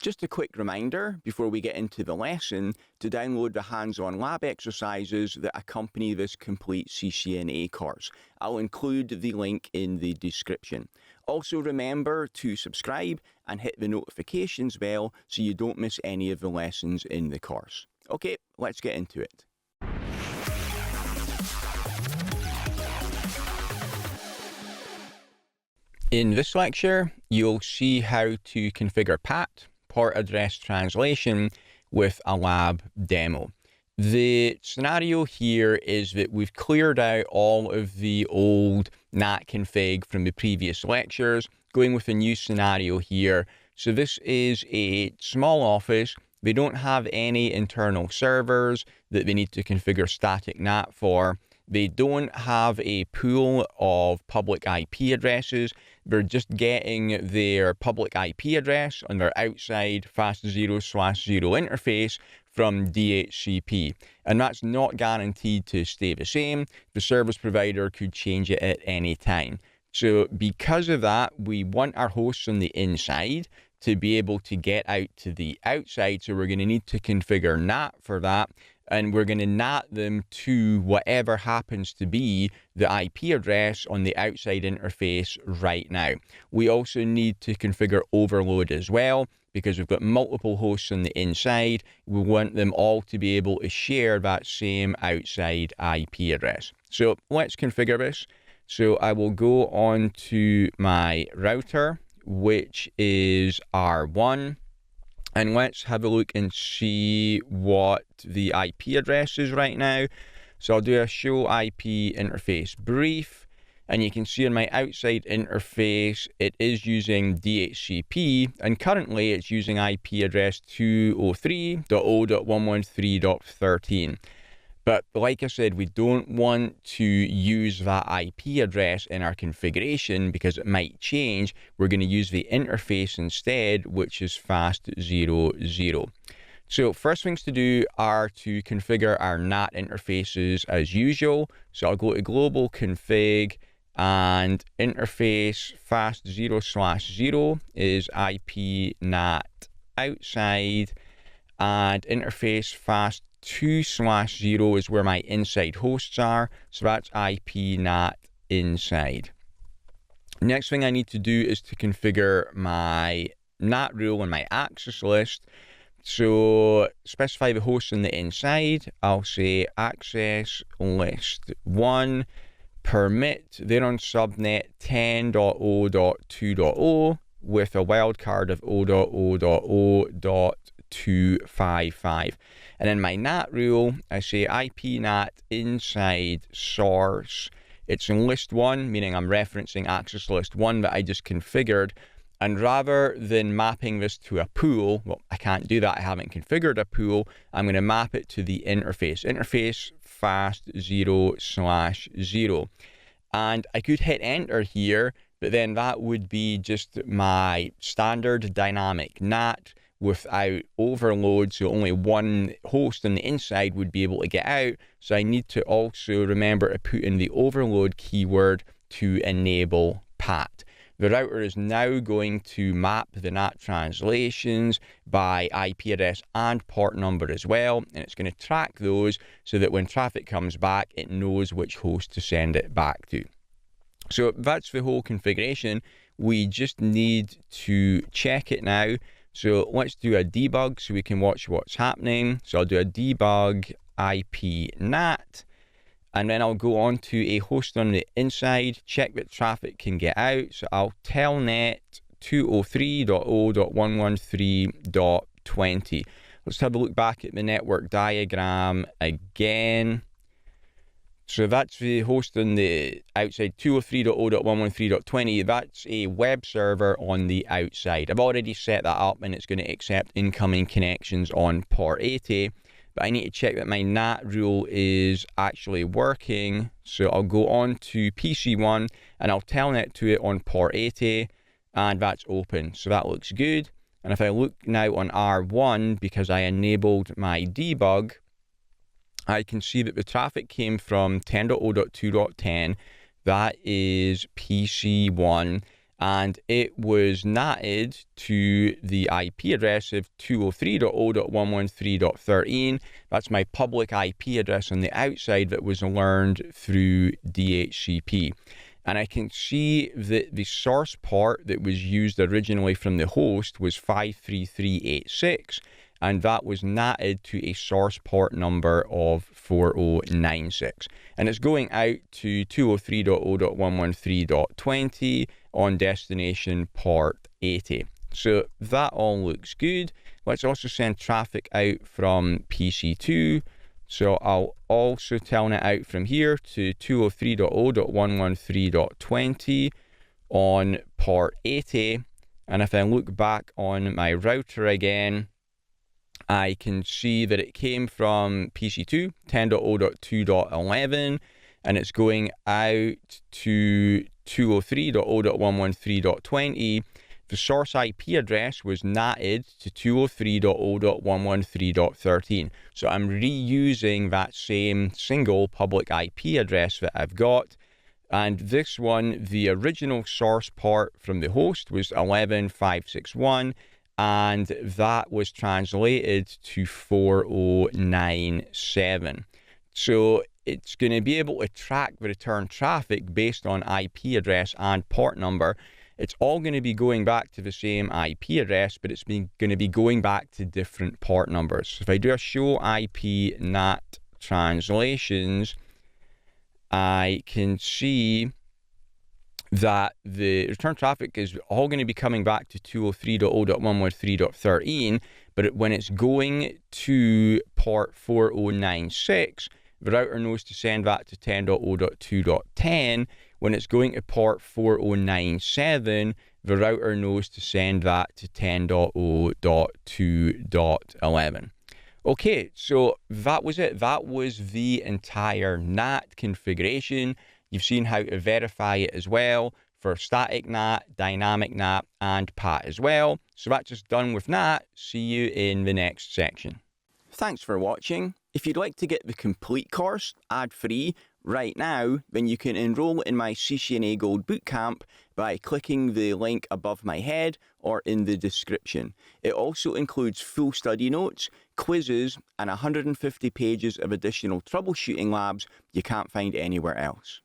Just a quick reminder before we get into the lesson to download the hands-on lab exercises that accompany this complete CCNA course. I'll include the link in the description. Also remember to subscribe and hit the notifications bell so you don't miss any of the lessons in the course. Okay, let's get into it. In this lecture, you'll see how to configure PAT, port address translation, with a lab demo. The scenario here is that we've cleared out all of the old NAT config from the previous lectures, going with a new scenario here. So this is a small office. They don't have any internal servers that they need to configure static NAT for. They don't have a pool of public IP addresses. They're just getting their public IP address on their outside fast0/0 interface from DHCP. And that's not guaranteed to stay the same. The service provider could change it at any time. So because of that, we want our hosts on the inside to be able to get out to the outside. So we're going to need to configure NAT for that. And we're going to NAT them to whatever happens to be the IP address on the outside interface right now. We also need to configure overload as well, because we've got multiple hosts on the inside. We want them all to be able to share that same outside IP address. So let's configure this. So I will go on to my router, which is R1. And let's have a look and see what the IP address is right now. So I'll do a show IP interface brief. And you can see on my outside interface, it is using DHCP. And currently it's using IP address 203.0.113.13. But like I said, we don't want to use that IP address in our configuration because it might change. We're going to use the interface instead, which is fast00. So first things to do are to configure our NAT interfaces as usual. So I'll go to global config, and interface fast0/0 is IP NAT outside, and interface fast 2/0 is where my inside hosts are, so that's IP NAT inside. Next thing I need to do is to configure my NAT rule and my access list. So specify the hosts on the inside. I'll say access list 1, permit, they're on subnet 10.0.2.0 with a wildcard of 0.0.0.255. And in my NAT rule, I say IP NAT inside source. It's in list 1, meaning I'm referencing access list 1 that I just configured. And rather than mapping this to a pool, well, I can't do that, I haven't configured a pool, I'm going to map it to the interface. Interface fast0/0. And I could hit enter here, but then that would be just my standard dynamic NAT without overload, so only one host on the inside would be able to get out. So I need to also remember to put in the overload keyword to enable PAT. The router is now going to map the NAT translations by IP address and port number as well, and it's going to track those so that when traffic comes back, it knows which host to send it back to. So that's the whole configuration. We just need to check it now. So let's do a debug so we can watch what's happening. So I'll do a debug IP NAT, and then I'll go on to a host on the inside, check that traffic can get out. So I'll telnet 203.0.113.20. Let's have a look back at the network diagram again. So that's the host on the outside, 203.0.113.20. That's a web server on the outside. I've already set that up and it's going to accept incoming connections on port 80. But I need to check that my NAT rule is actually working. So I'll go on to PC1 and I'll telnet to it on port 80, and that's open. So that looks good. And if I look now on R1, because I enabled my debug, I can see that the traffic came from 10.0.2.10. That is PC1. and it was NATed to the IP address of 203.0.113.13. That's my public IP address on the outside that was learned through DHCP. And I can see that the source port that was used originally from the host was 53386, and that was NATed to a source port number of 4096. And it's going out to 203.0.113.20 on destination port 80. So that all looks good. Let's also send traffic out from PC2. So I'll also telnet it out from here to 203.0.113.20 on port 80. And if I look back on my router again, I can see that it came from PC2, 10.0.2.11, and it's going out to 203.0.113.20. The source IP address was NATed to 203.0.113.13. So I'm reusing that same single public IP address that I've got. And this one, the original source port from the host was 11561, and that was translated to 4097. So it's going to be able to track the return traffic based on IP address and port number. It's all going to be going back to the same IP address, but it's going to be going back to different port numbers. So if I do a show IP NAT translations, I can see that the return traffic is all going to be coming back to 203.0.113.13, but when it's going to port 4096, the router knows to send that to 10.0.2.10. When it's going to port 4097, the router knows to send that to 10.0.2.11. Okay, so that was it. That was the entire NAT configuration. You've seen how to verify it as well for static NAT, dynamic NAT, and PAT as well. So that's just done with NAT. See you in the next section. Thanks for watching. If you'd like to get the complete course ad-free right now, then you can enroll in my CCNA Gold Bootcamp by clicking the link above my head or in the description. It also includes full study notes, quizzes, and 150 pages of additional troubleshooting labs you can't find anywhere else.